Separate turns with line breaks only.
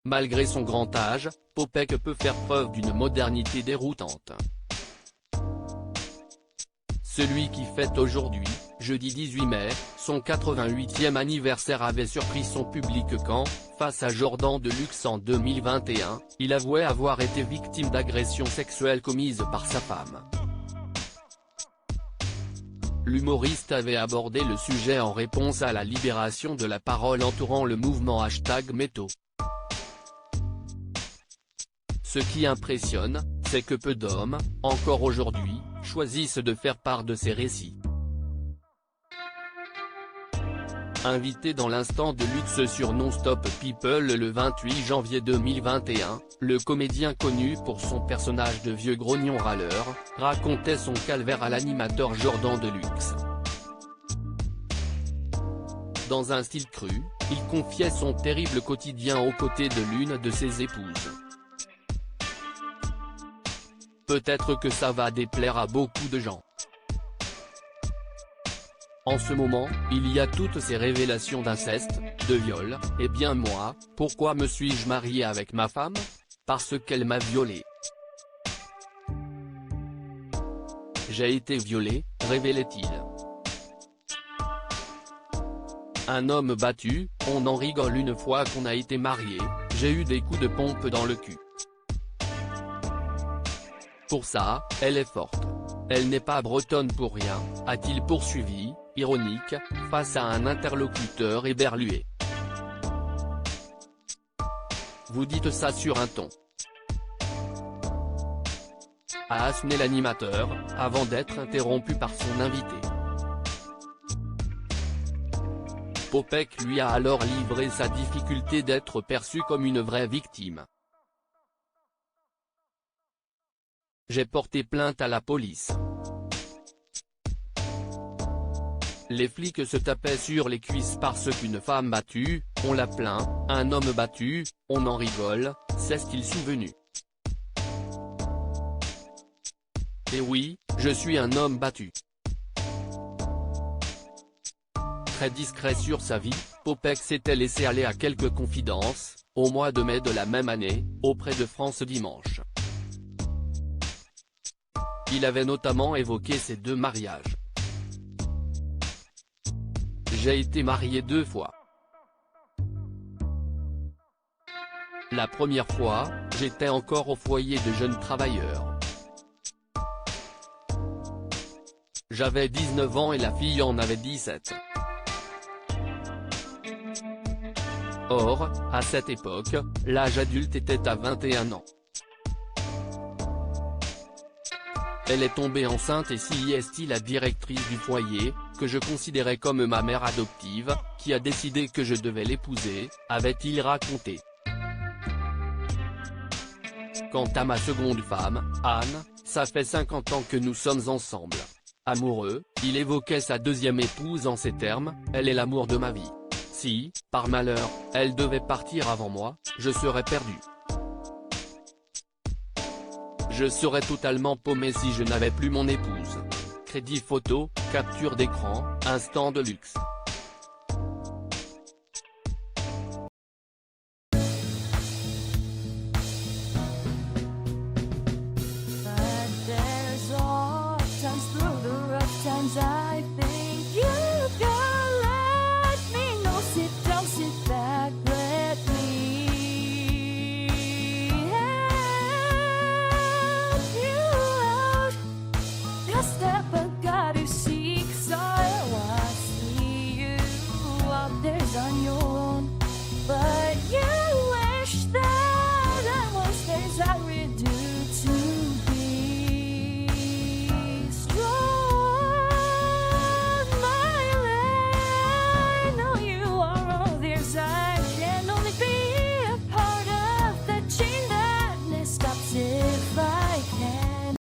Malgré son grand âge, Popek peut faire preuve d'une modernité déroutante. Celui qui fête aujourd'hui, jeudi 18 mai, son 88e anniversaire avait surpris son public quand, face à Jordan Deluxe en 2021, il avouait avoir été victime d'agressions sexuelles commises par sa femme. L'humoriste avait abordé le sujet en réponse à la libération de la parole entourant le mouvement #Métaux. Ce qui impressionne, c'est que peu d'hommes, encore aujourd'hui, choisissent de faire part de ces récits. Invité dans l'instant de luxe sur Non-Stop People le 28 janvier 2021, le comédien connu pour son personnage de vieux grognon râleur, racontait son calvaire à l'animateur Jordan Deluxe. Dans un style cru, il confiait son terrible quotidien aux côtés de l'une de ses épouses. Peut-être que ça va déplaire à beaucoup de gens. En ce moment, il y a toutes ces révélations d'inceste, de viol, et bien moi, pourquoi me suis-je marié avec ma femme? Parce qu'elle m'a violé. J'ai été violé, révélait-il. Un homme battu, on en rigole une fois qu'on a été marié, j'ai eu des coups de pompe dans le cul. Pour ça, elle est forte. Elle n'est pas bretonne pour rien, a-t-il poursuivi, ironique, face à un interlocuteur éberlué. Vous dites ça sur un ton. A asséné l'animateur, avant d'être interrompu par son invité. Popek lui a alors livré sa difficulté d'être perçu comme une vraie victime. J'ai porté plainte à la police. Les flics se tapaient sur les cuisses parce qu'une femme battue, on la plaint, un homme battu, on en rigole, s'est-il souvenu. Et oui, je suis un homme battu. Très discret sur sa vie, Popek s'était laissé aller à quelques confidences, au mois de mai de la même année, auprès de France Dimanche. Il avait notamment évoqué ses 2 mariages. J'ai été marié 2 fois. La première fois, j'étais encore au foyer de jeunes travailleurs. J'avais 19 ans et la fille en avait 17. Or, à cette époque, l'âge adulte était à 21 ans. Elle est tombée enceinte et c'est la directrice du foyer, que je considérais comme ma mère adoptive, qui a décidé que je devais l'épouser, avait-il raconté. Quant à ma seconde femme, Anne, ça fait 50 ans que nous sommes ensemble. Amoureux, il évoquait sa deuxième épouse en ces termes, elle est l'amour de ma vie. Si, par malheur, elle devait partir avant moi, je serais perdu. Je serais totalement paumé si je n'avais plus mon épouse. Crédit photo, capture d'écran, instant de luxe.
But there's all times through the rough times I think